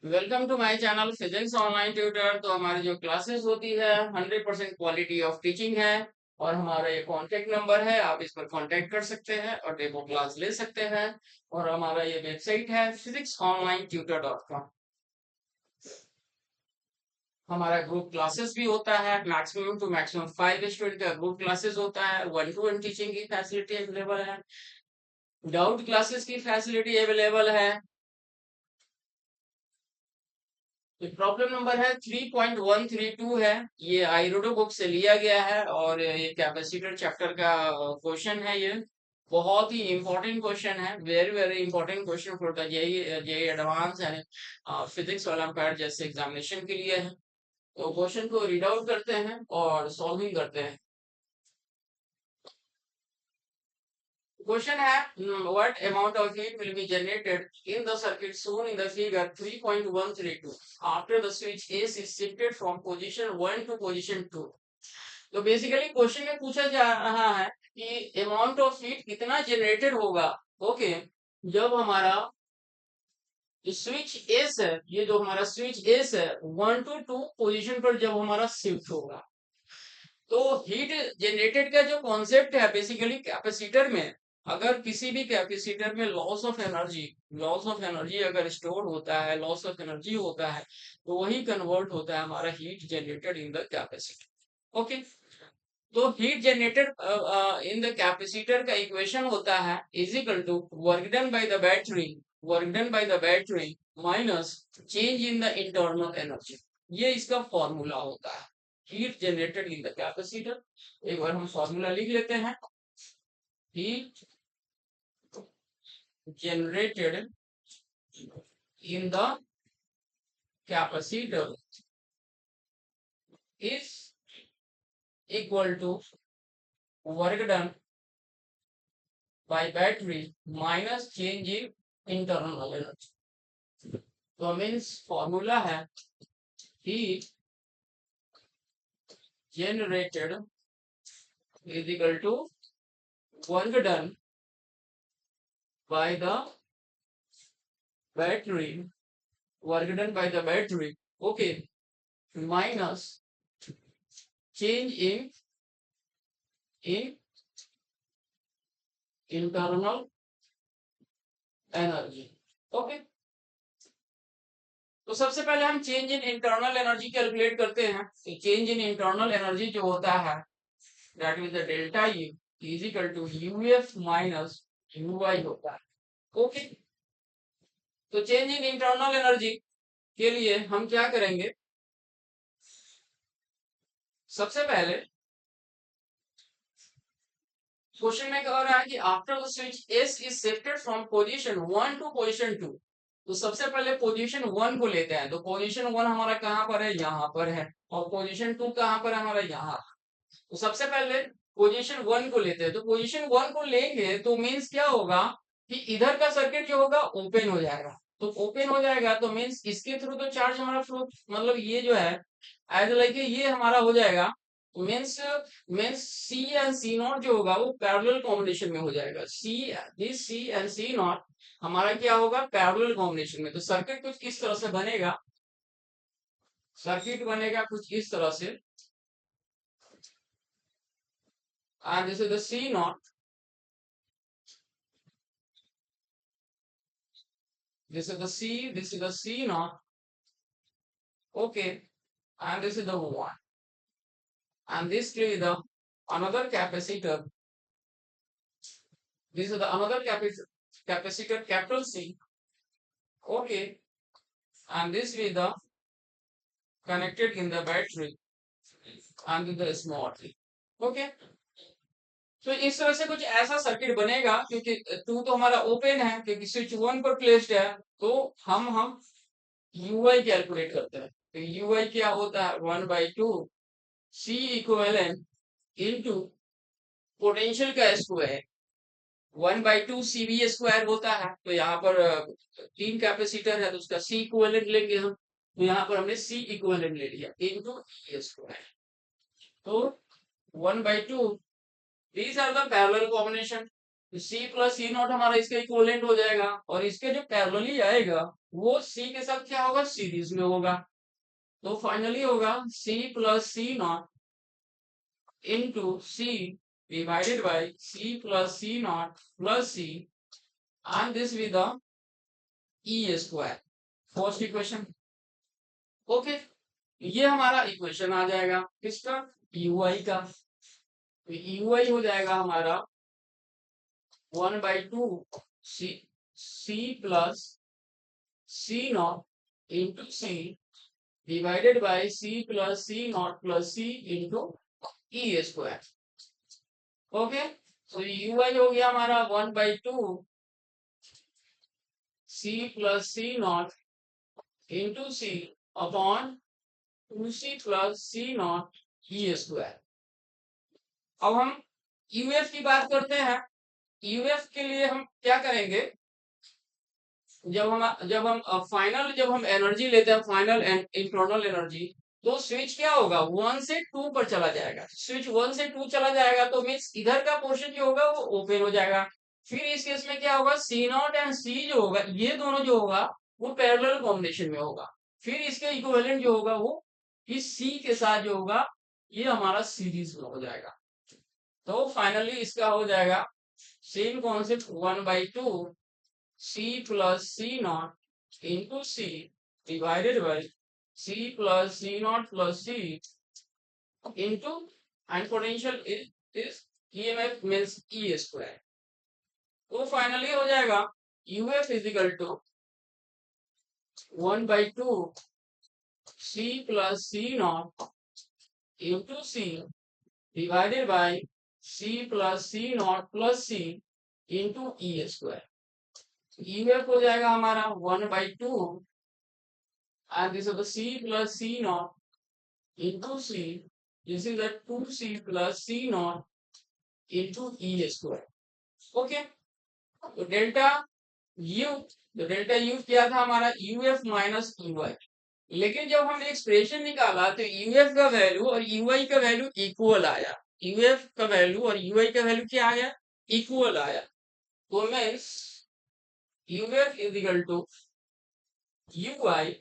Welcome to my channel physics online tutor. तो हमारी जो क्लासेस होती है 100% क्वालिटी ऑफ टीचिंग है। और हमारा ये कांटेक्ट नंबर है, आप इस पर कांटेक्ट कर सकते हैं और डेमो क्लास ले सकते हैं। और हमारा ये वेबसाइट है physicsonlinetutor.com। हमारा ग्रुप क्लासेस भी होता है, मैक्सिमम टू मैक्सिमम 5 स्टूडेंट का ग्रुप क्लासेस होता है। 1-to-1 टीचिंग की फैसिलिटी अवेलेबल है, डाउट क्लासेस की फैसिलिटी अवेलेबल है। तो प्रॉब्लम नंबर है 3.132 है। ये आईरोडो बुक से लिया गया है और ये कैपेसिटर चैप्टर का क्वेश्चन है। ये बहुत ही इंपॉर्टेंट क्वेश्चन है, very very important question for the JEE JEE advance and physics olympiad जैसे एग्जामिनेशन के लिए है। तो क्वेश्चन को रीड आउट करते हैं और सॉल्विंग करते हैं। Question है, what amount of heat will be generated in the circuit shown in the figure 3.132 after the switch S is shifted from position 1 to position 2। तो बेसिकली क्वेश्चन में पूछा जा रहा है कि अमाउंट ऑफ हीट कितना जनरेटेड होगा, ओके, जब हमारा जो स्विच एस है, ये जो हमारा स्विच एस है 1 to 2 पोजीशन पर जब हमारा शिफ्ट होगा। तो हीट जनरेटेड का जो कॉन्सेप्ट है बेसिकली कैपेसिटर में, अगर किसी भी कैपेसिटर में लॉस ऑफ एनर्जी अगर स्टोर होता है, लॉस ऑफ एनर्जी होता है, तो वही कन्वर्ट होता है हमारा heat generated in the capacitor. Okay, तो heat generated in the capacitor का इक्वेशन होता है is equal to work done by the battery minus change in the internal energy. ये इसका फॉर्मूला होता है, heat generated in the capacitor. एक बार हम फॉर्मूला लिख लेते हैं। Heat generated in the capacitor is equal to work done by battery minus change in internal energy. तो मीन्स फॉर्मूला है heat generated is equal to work done by the battery, work done by the battery, okay, minus change in internal energy. Okay, तो सबसे पहले हम change in internal energy calculate करते हैं। तो change in internal energy जो होता है that means the delta U is equal to UF minus UI होता है। ओके, तो चेंज इन इंटरनल एनर्जी के लिए हम क्या करेंगे, सबसे पहले क्वेश्चन में कह रहा है कि after the switch S is shifted from position 1 to position 2। तो सबसे पहले पोजीशन 1 को लेते हैं। तो पोजीशन 1 हमारा कहाँ पर है, यहाँ पर है। और पोजीशन 2 कहाँ पर है हमारा, यहाँ। तो सबसे पहले पोजीशन 1 को लेते हैं। तो पोजीशन 1 को लेंगे तो मीन्स क्या होगा कि इधर का सर्किट जो होगा ओपन हो जाएगा। तो ओपन हो जाएगा तो मीन्स इसके थ्रू तो चार्ज हमारा फ्लो, मतलब ये जो है एज लाइक ये हमारा हो जाएगा। Means means C and C not जो होगा वो पैरेलल कॉम्बिनेशन में हो जाएगा। This C and C not हमारा क्या होगा, पैरेलल कॉम्बिनेशन में। तो सर्किट कुछ इस तरह से बनेगा, सर्किट बनेगा कुछ इस तरह से। And this is the C not, this is the C, this is the C naught, okay, and this is the one, and this is the another capacitor. This is the another capacitor capital C, okay, and this is the connected in the battery and in the small t, okay। तो इस तरह से कुछ ऐसा circuit बनेगा, क्योंकि to तो हमारा ओपन है क्योंकि स्विच 1 पर प्लेस्ड है। तो हम यूआई कैलकुलेट करते हैं। तो यूआई क्या होता है, 1/2 सी इक्विवेलेंट इनटू पोटेंशियल का स्क्वायर, 1/2 सीवी स्क्वायर होता है। तो यहाँ पर तीन कैपेसिटर है तो उसका सी इक्विवेलेंट लेंगे हम। तो यहाँ पर हमने सी इक्विवेलेंट ले लिया इनटू ई स्क्वायर। तो 1/2, these are the parallel combination। C plus C not हमारा इसका इक्विवेलेंट हो जाएगा, और इसके जो पैरेलली आएगा वो सी के साथ क्या होगा, सीरीज में होगा। तो फाइनली होगा C plus C not into C divided by C plus C not plus C, and this with the E square, first equation. Okay, ये हमारा इक्वेशन आ जाएगा किसका, यू आई का। तो यू आई हो जाएगा हमारा 1/2 C C plus C not into C divided by C plus C not plus C into E square. Okay, तो यू आई हो गया हमारा 1/2 C plus C not into C upon 2c plus C not E square. अब हम UF की बात करते हैं। यूएफ के लिए हम क्या करेंगे, जब हम एनर्जी लेते हैं, फाइनल इंटरनल एनर्जी, तो स्विच क्या होगा, 1 से 2 पर चला जाएगा। स्विच 1 से 2 चला जाएगा तो मीन्स इधर का पोर्शन जो होगा वो ओपन हो जाएगा। फिर इस केस में क्या होगा, सी नॉट एंड सी जो होगा, ये दोनों जो होगा वो पैरेलल कॉम्बिनेशन में होगा। फिर इसके इक्विवेलेंट जो होगा वो इस सी के साथ जो होगा ये हमारा सीरीज में हो जाएगा। तो फाइनली इसका हो जाएगा same concept 1/2 C plus C not into C divided by C plus C not plus C into, and potential is EMF means E square. तो फाइनली हो जाएगा UF is equal to 1/2 C plus C not into C divided by C plus C not plus C into E square. UF हो जाएगा हमारा 1/2 and this is the c plus c naught into c, this is the 2c plus c naught into e square। Okay, तो delta U, तो delta you क्या था हमारा, UF minus UI. लेकिन जब हमने एक्सप्रेशन निकाला तो यूएफ का वैल्यू और यूआई का वैल्यू इक्वल आया। यूएफ का वैल्यू और यूआई का वैल्यू क्या आया, इक्वल आया। तो means UF is equal to UI,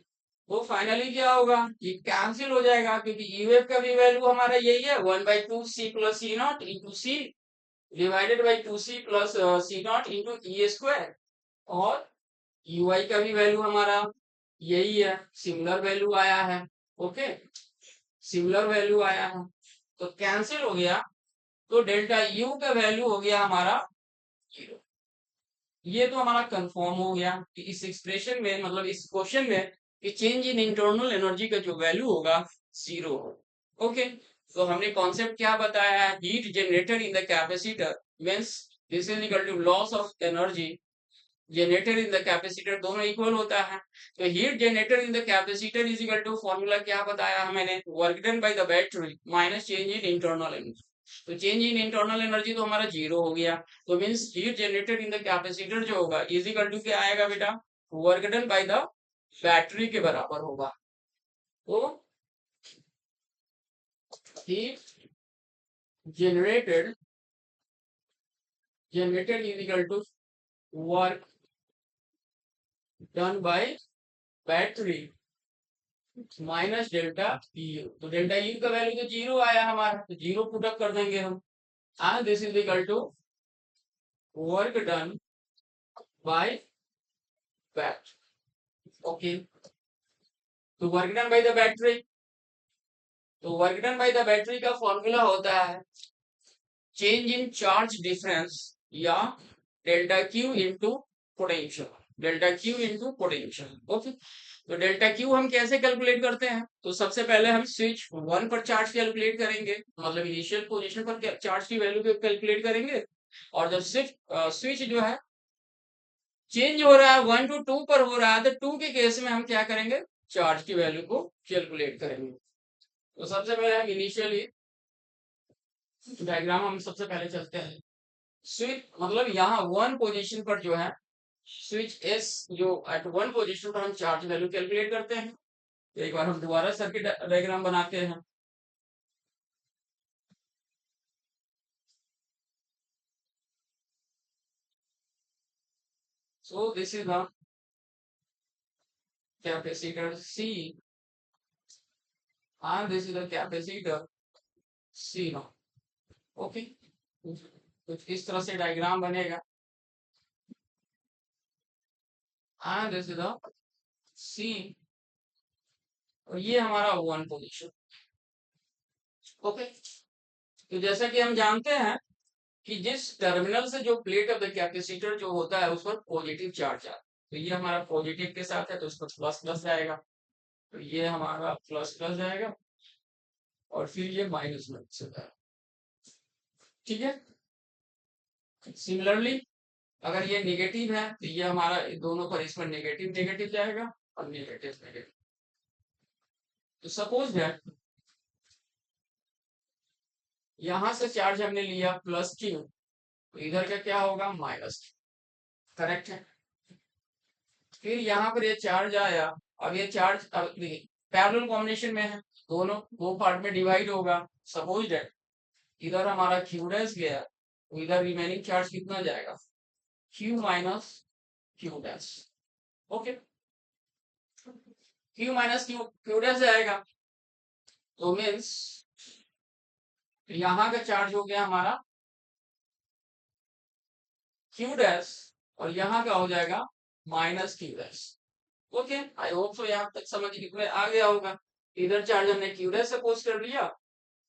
वो फाइनली क्या होगा, ये कैंसिल हो जाएगा क्योंकि यूएफ का भी वैल्यू हमारा यही है 1/2 C plus C not into C divided by 2c plus C not into E square, और यूआई का भी वैल्यू हमारा यही है, सिमिलर वैल्यू आया है। ओके, सिमिलर वैल्यू आया है तो कैंसिल हो गया। तो डेल्टा यू का वैल्यू हो गया हमारा 0। ये तो हमारा कंफर्म हो गया कि इस एक्सप्रेशन में, मतलब इस क्वेश्चन में, कि चेंज इन इंटरनल एनर्जी का जो वैल्यू होगा 0 हो। ओके, तो हमने कॉन्सेप्ट क्या बताया है, heat generated in the capacitor means this is equal to loss of energy generated in the capacitor, दोनों इक्वल होता है। तो heat generated in the capacitor is equal to, formula क्या बताया है मैंने, work done by the battery minus change in internal energy. तो change in internal energy तो हमारा 0 हो गया। तो means heat generated in the capacitor जो होगा इज इक्वल टू क्या आएगा बेटा, work done by the battery के बराबर होगा। तो heat generated is equal to work done by battery minus delta U. तो डेल्टा यू का वैल्यू तो 0 आया हमारा, तो 0 पुट अप कर देंगे हम, and this is equal to work done by battery. Okay, तो work done by the battery, तो work done by the battery का फॉर्मूला होता है चेंज इन चार्ज डिफरेंस या delta Q into potential, delta Q into potential. Okay, तो delta Q हम कैसे calculate करते हैं, तो सबसे पहले हम स्विच 1 पर चार्ज कैलकुलेट करेंगे, मतलब इनिशियल पोजीशन पर चार्ज की वैल्यू को कैलकुलेट करेंगे। और जब स्विच जो है चेंज हो रहा है 1 to 2 पर हो रहा है, तो 2 के केस में हम क्या करेंगे, चार्ज की वैल्यू को कैलकुलेट करेंगे। तो सबसे पहले हम इनिशियली डायग्राम हम सबसे पहले चलते हैं। स्विच मतलब यहाँ 1 पोजीशन पर जो है स्विच एस, जो एट 1 पोजीशन पर हम चार्ज वैल्यू कैलकुलेट करते हैं। तो एक बार हम दोबारा सर्किट डायग्राम बनाते हैं। So this is the capacitor C and this is the capacitor C naught. Okay, कुछ इस तरह से डायग्राम बनेगा एंड दिस इज द सी और ये हमारा वन पोजीशन। ओके, तो जैसा कि हम जानते हैं कि जिस टर्मिनल से जो प्लेट ऑफ द कैपेसिटर जो होता है उस पर पॉजिटिव चार्ज आता है, तो ये हमारा पॉजिटिव के साथ है तो उस पर प्लस प्लस जाएगा, तो ये हमारा प्लस प्लस जाएगा और फिर ये माइनस माइनस जाएगा। ठीक है, सिमिलरली अगर ये नेगेटिव है तो ये हमारा दोनों पर इस पर नेगेटिव नेगेटिव जाएगा और नेगेटिव नेगेटिव। तो सपोज दैट यहां से चार्ज हमने लिया प्लस क्यू, तो इधर का क्या होगा माइनस क्यू, करेक्ट है। फिर यहाँ पर ये चार्ज आया, अब ये चार्ज पैरेलल कॉम्बिनेशन में है, दोनों दो पार्ट में डिवाइड होगा। सपोज दैट इधर हमारा क्यू डैश गया तो इधर रिमेनिंग चार्ज कितना जाएगा, Q minus Q dash. Okay, Q minus Q Q dash जाएगा तो मीन्स यहाँ का चार्ज हो गया हमारा क्यू डैश और यहाँ का हो जाएगा minus Q dash. Okay, I hope so यहाँ तक समझ में आ गया होगा। इधर चार्ज हमने क्यू डैश सपोज कर लिया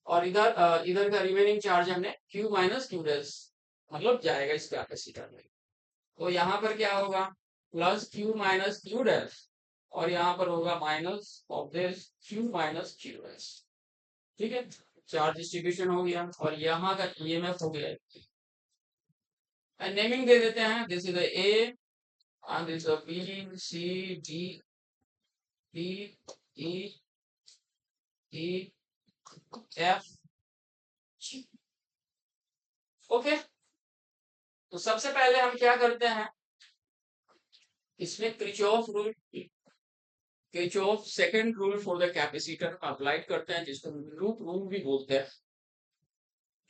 और इधर इधर का रिमेनिंग चार्ज हमने क्यू माइनस क्यू डैश मतलब जाएगा इस कैपेसिटर में। तो यहाँ पर क्या होगा plus Q minus Q dash और यहाँ पर होगा minus of this Q minus Q dash. ठीक है, चार्ज डिस्ट्रीब्यूशन हो गया और यहाँ का ईएमएफ हो गया। नेमिंग दे देते हैं, this is a and this is B, C, D, D, E, E, F, G. Okay, तो सबसे पहले हम क्या करते हैं, इसमें Kirchhoff second rule for the capacitor apply करते हैं जिसको लूप रूल भी बोलते हैं।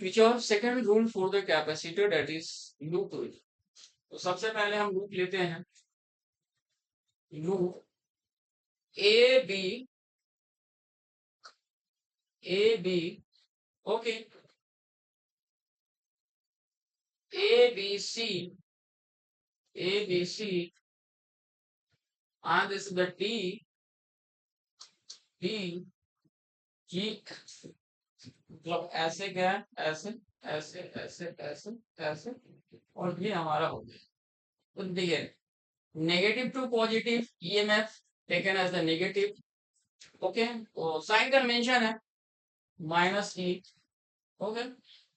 Kirchhoff second rule for the capacitor that is loop rule. तो सबसे पहले हम लूप लेते हैं, loop A B okay ABC and this is the D G, मतलब ऐसे क्या है, ऐसे ऐसे ऐसे ऐसे ऐसे और ये हमारा हो गया। तो देखिए negative to positive EMF taken as the negative. Okay, तो साइन कन्वेंशन है माइनस ई। ओके,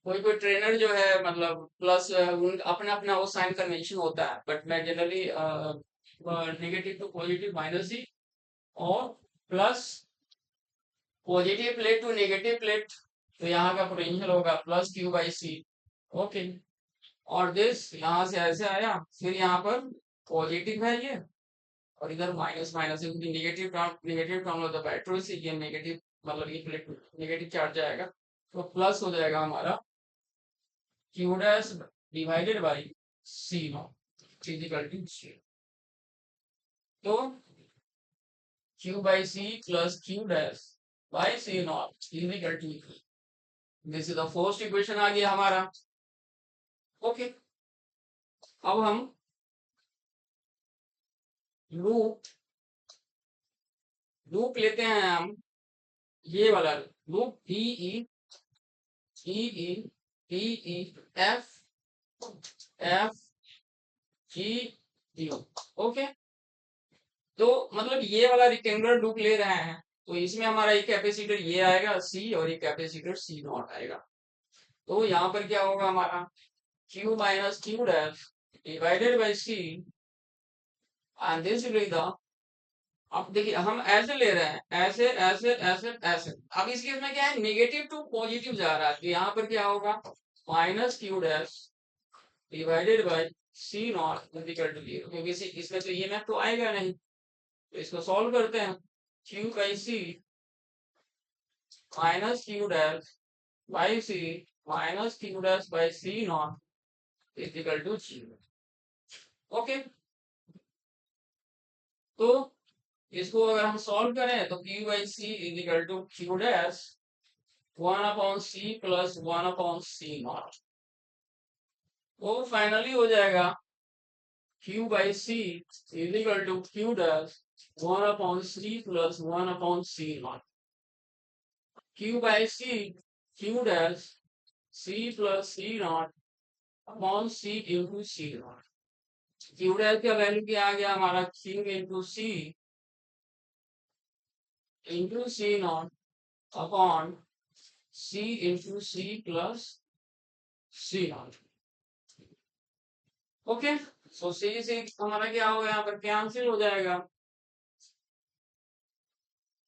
कोई ट्रेनर जो है मतलब प्लस अपना अपना वो साइन कन्वेंशन होता है, बट मैं generally negative to positive minus E और plus positive plate to negative plate, तो यहाँ का पोटेंशियल होगा plus Q by C. Okay, और दिस यहाँ से ऐसे आया, फिर यहाँ पर पॉजिटिव है ये और इधर माइनस माइनस है, negative term of the battery से ये नेगेटिव मतलब ये प्लेट नेगेटिव चार्ज आएगा तो प्लस हो जाएगा हमारा Q dash divided by C not equal to 0। तो Q by C plus Q dash by C not equal to, this is the first equation आ गया हमारा। ओके, अब हम लूप लेते हैं, हम ये वाला loop DE F G D। Okay, तो मतलब ये वाला रेक्टेंगुलर लूप ले रहे हैं तो इसमें हमारा एक कैपेसिटर ये आएगा C और एक कैपेसिटर C नॉट आएगा। तो यहाँ पर क्या होगा हमारा Q minus Q dash divided by C and this will be the, अब देखिए हम ऐसे ले रहे हैं ऐसे ऐसे ऐसे ऐसे, अब इस केस में क्या है नेगेटिव टू पॉजिटिव जा रहा है तो यहाँ पर क्या होगा minus Q dash divided by C not equal to 0, क्योंकि इसमें तो ईएमएफ तो आएगा नहीं। तो इसको सॉल्व करते हैं, Q by C minus Q dash by C minus Q dash by C not equal to 0। Okay, तो इसको अगर हम सॉल्व करें तो Q by C is equal to Q dash 1/c plus 1/c not. वो finally हो जाएगा Q by C is equal to Q dash 1/c plus 1/c not. Q by C Q dash c plus c not upon c into C not. Q dash का value क्या आ गया हमारा Q into C not upon c into C plus C not. Okay, so C से हमारा क्या होगा यहाँ पर कैंसिल हो जाएगा।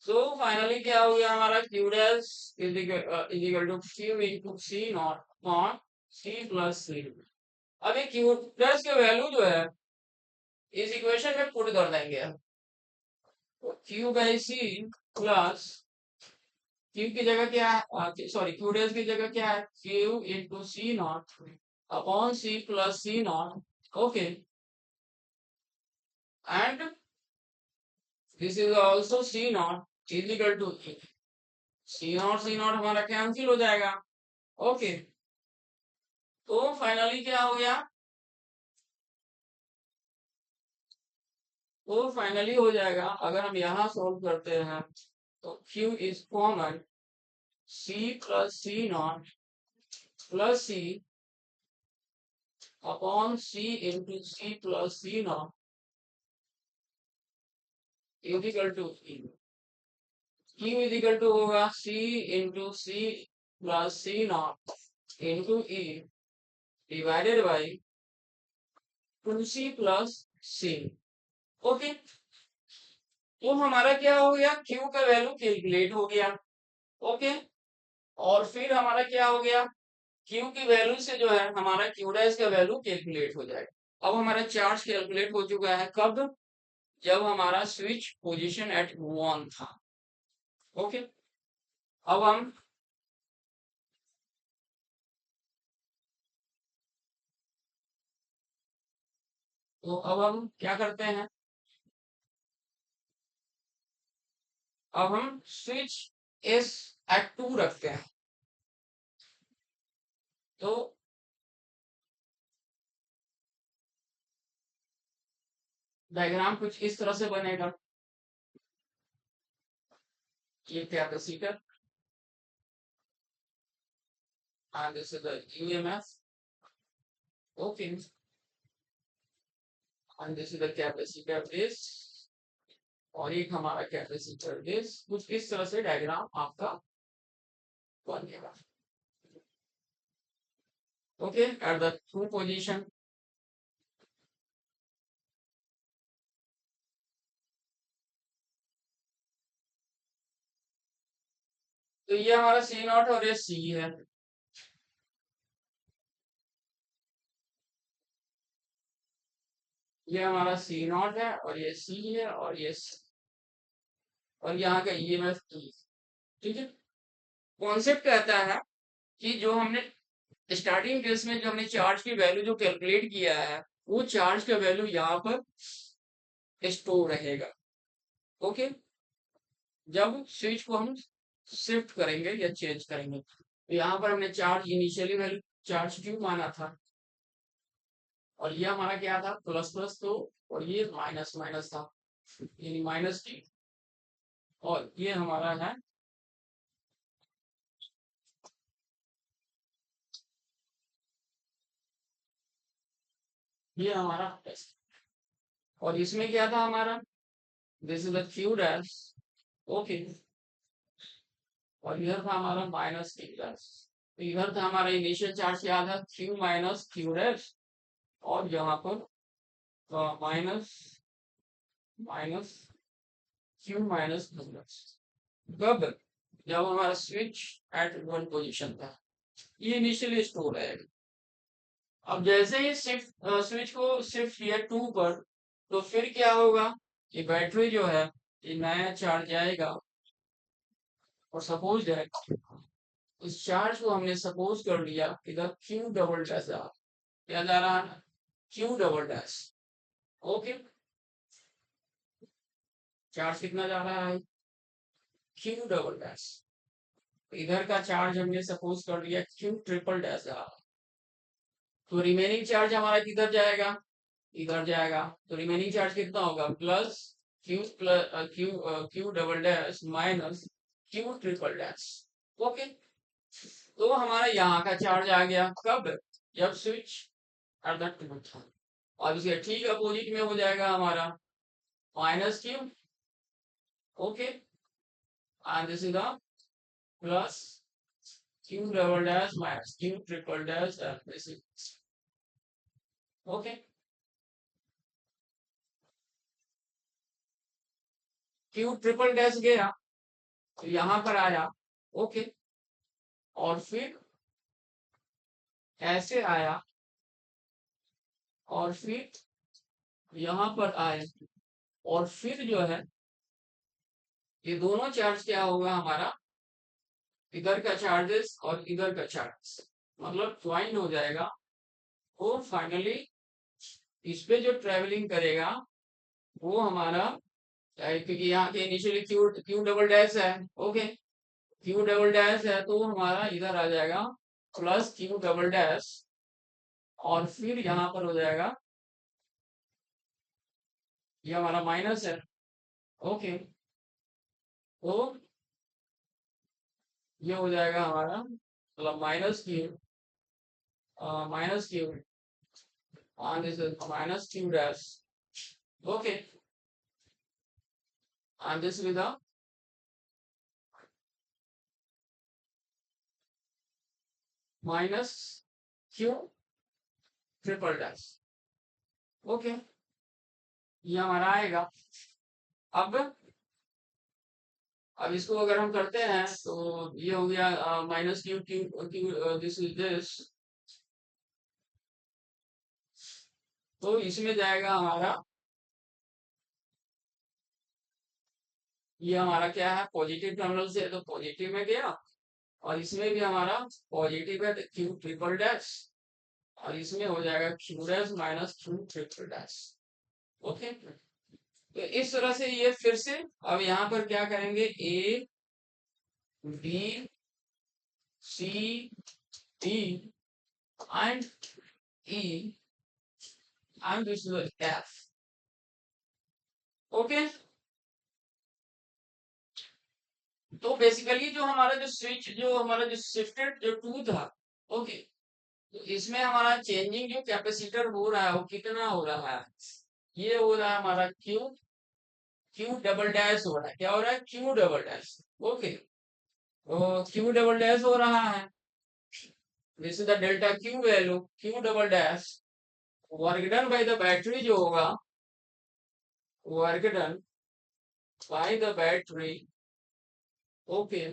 सो फाइनली क्या हो गया हमारा Q dash is equal to Q into C not upon C plus C. अब ये क्यू डैश का वैल्यू जो है इस इक्वेशन में पुट कर देंगे। Q by C plus Q की जगह क्या है, सॉरी क्यू डैश की जगह क्या है Q into C not upon C plus C not. Okay, and this is also C not is equal to C not हमारा कैंसिल हो जाएगा। ओके, तो फाइनली क्या हो गया, तो फाइनली हो जाएगा अगर हम यहाँ सोल्व करते हैं तो Q is common C plus C not plus C upon C into C plus C not equal to E। Q is equal to होगा C into C plus C not into E divided by 2C plus C। Okay, तो हमारा क्या हो गया Q का value calculate हो गया। Okay, और फिर हमारा क्या हो गया Q की वैल्यू से जो है हमारा Q डैश का वैल्यू कैलकुलेट हो जाएगा। अब हमारा चार्ज कैलकुलेट हो चुका है कब, जब हमारा स्विच पोजीशन एट 1 था। ओके, अब हम अब हम क्या करते हैं, अब हम स्विच एस एट 2 रखते हैं। तो डायग्राम कुछ इस तरह से बनेगा। ये capacitor and this is the EMF. Okay, and this is the capacitor this, और एक हमारा कैपेसिटर दिस। कुछ इस तरह से डायग्राम आपका बनेगा। Okay, at the two position. तो ये हमारा सी नॉट और ये सी है। ये हमारा सी नॉट है और ये सी है और ये C, और यहाँ का ईएमएफ E। ठीक है, कॉन्सेप्ट कहता है कि जो हमने स्टार्टिंग केस में जो हमने चार्ज की वैल्यू जो कैलकुलेट किया है वो चार्ज का वैल्यू यहाँ पर स्टोर रहेगा। ओके, जब स्विच को हम शिफ्ट करेंगे या चेंज करेंगे तो यहाँ पर हमने charge initially value charge Q माना था, और ये हमारा क्या था प्लस प्लस, तो और ये माइनस माइनस था यानी माइनस टी, और ये हमारा है ये हमारा टेस्ट। और इसमें क्या था हमारा, this is the Q dash. Okay, और इधर था हमारा माइनस क्यू डैश। तो इधर था हमारा इनिशियल चार्ज क्या था क्यू माइनस क्यू डैश, और यहाँ पर minus minus Q minus Q dash. कब, जब हमारा स्विच एट वन पोजीशन था, ये इनिशियली स्टोर है। अब जैसे ही शिफ्ट स्विच को शिफ्ट किया 2 पर, तो फिर क्या होगा, ये बैटरी जो है ये नया चार्ज आएगा, और सपोज दैट इस चार्ज को हमने सपोज कर लिया इधर क्यू डबल डैश क्या जा रहा है Q double dash. Okay, charge कितना जा रहा है, क्यू डबल डैश। इधर का चार्ज हमने सपोज कर लिया क्यू ट्रिपल डैश जा रहा है, तो रिमेनिंग चार्ज हमारा किधर जाएगा, इधर जाएगा। तो रिमेनिंग चार्ज कितना होगा, plus Q Q double dash minus Q triple dash. Okay, तो हमारा यहाँ का चार्ज आ गया कब, जब स्विच एट द टू था। और इसके ठीक अपोजिट में हो जाएगा हमारा minus Q. Okay, and this is the plus Q double dash minus Q triple dash and this is okay. Q triple dash गया तो यहाँ पर आया। ओके, और फिर ऐसे आया और फिर यहाँ पर आए, और फिर जो है ये दोनों चार्ज क्या होगा हमारा, इधर का चार्जेस और इधर का चार्ज मतलब ज्वाइन हो जाएगा। वो फाइनली इस पे जो ट्रेवलिंग करेगा वो हमारा, क्योंकि यहाँ के initially Q Q double dash है। ओके, क्यू डबल डैश है तो हमारा इधर आ जाएगा प्लस क्यू डबल डैश, और फिर यहाँ पर हो जाएगा ये हमारा माइनस है। ओके, तो ये हो जाएगा हमारा मतलब minus Q and this is minus q dash. Okay, and this with a minus q triple dash. Okay, ये हमारा आएगा। अब इसको अगर हम करते हैं तो ये हो गया minus Q Q Q this is this, तो इसमें जाएगा हमारा, ये हमारा क्या है पॉजिटिव टर्मिनल से, तो पॉजिटिव में गया, और इसमें भी हमारा पॉजिटिव है तो क्यू ट्रिपल डैश, और इसमें हो जाएगा Q dash minus Q triple dash. Okay, तो इस तरह से ये फिर से अब यहाँ पर क्या करेंगे, A B C D and E and this is F. Okay, तो बेसिकली जो हमारा जो स्विच जो हमारा जो शिफ्टेड जो टू था, ओके, तो इसमें हमारा चेंजिंग जो कैपेसिटर हो रहा है वो कितना हो रहा है, ये हो रहा है हमारा क्यू क्यू डबल डैश हो रहा है, क्या हो रहा है क्यू डबल डैश। ओके, तो क्यू डबल डैश हो रहा है, this is the delta Q value Q double dash, work done by the battery जो होगा, work done by the battery. Okay,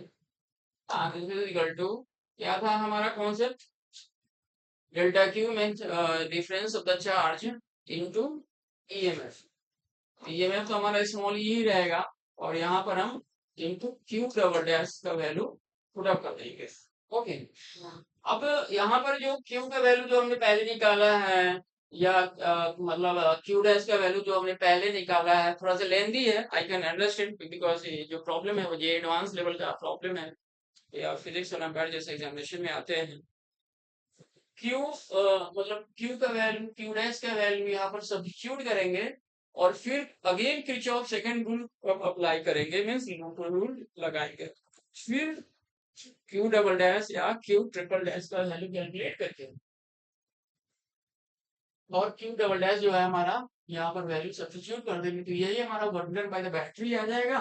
this is equal to, क्या था हमारा concept, delta Q means difference of the charge into EMF. EMF तो हमारा small ई ही रहेगा, और यहाँ पर हम इनटू क्यू डबल डैश का वैल्यू पुट अप कर देंगे। ओके, अब यहाँ पर जो क्यू का वैल्यू जो हमने पहले निकाला है, या मतलब क्यू डैश का वैल्यू जो हमने पहले निकाला है, थोड़ा सा लेंदी है, आई कैन अंडरस्टैंड, बिकॉज ये जो प्रॉब्लम है वो ये एडवांस लेवल का प्रॉब्लम है, या फिजिक्स ओलंपियाड जैसे एग्जामिनेशन में आते हैं। क्यू मतलब क्यू का वैल्यू क्यू डैश का वैल्यू यहाँ पर सब्स्टिट्यूट करेंगे, और फिर again Kirchhoff second rule apply करेंगे, मींस रूल लगाएंगे, फिर क्यू डबल डैश या क्यू ट्रिपल डैश का वैल्यू कैलकुलेट करके, और क्यू डबल डैश जो है हमारा यहाँ पर वैल्यू सब्स्टिट्यूट कर देंगे, तो यही हमारा work done by the battery आ जाएगा,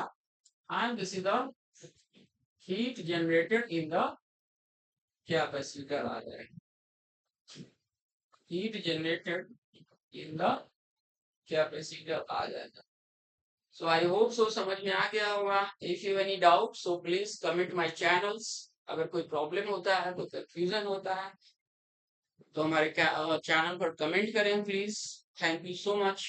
and this is the heat generated in the capacitor आ जाएगा, heat generated in the capacitor आ जाएगा। सो आई होप सो समझ में आ गया होगा। If you any doubt so please comment my channels. अगर कोई प्रॉब्लम होता है, कोई कंफ्यूजन होता है, तो हमारे चैनल पर कमेंट करें please. Thank you so much.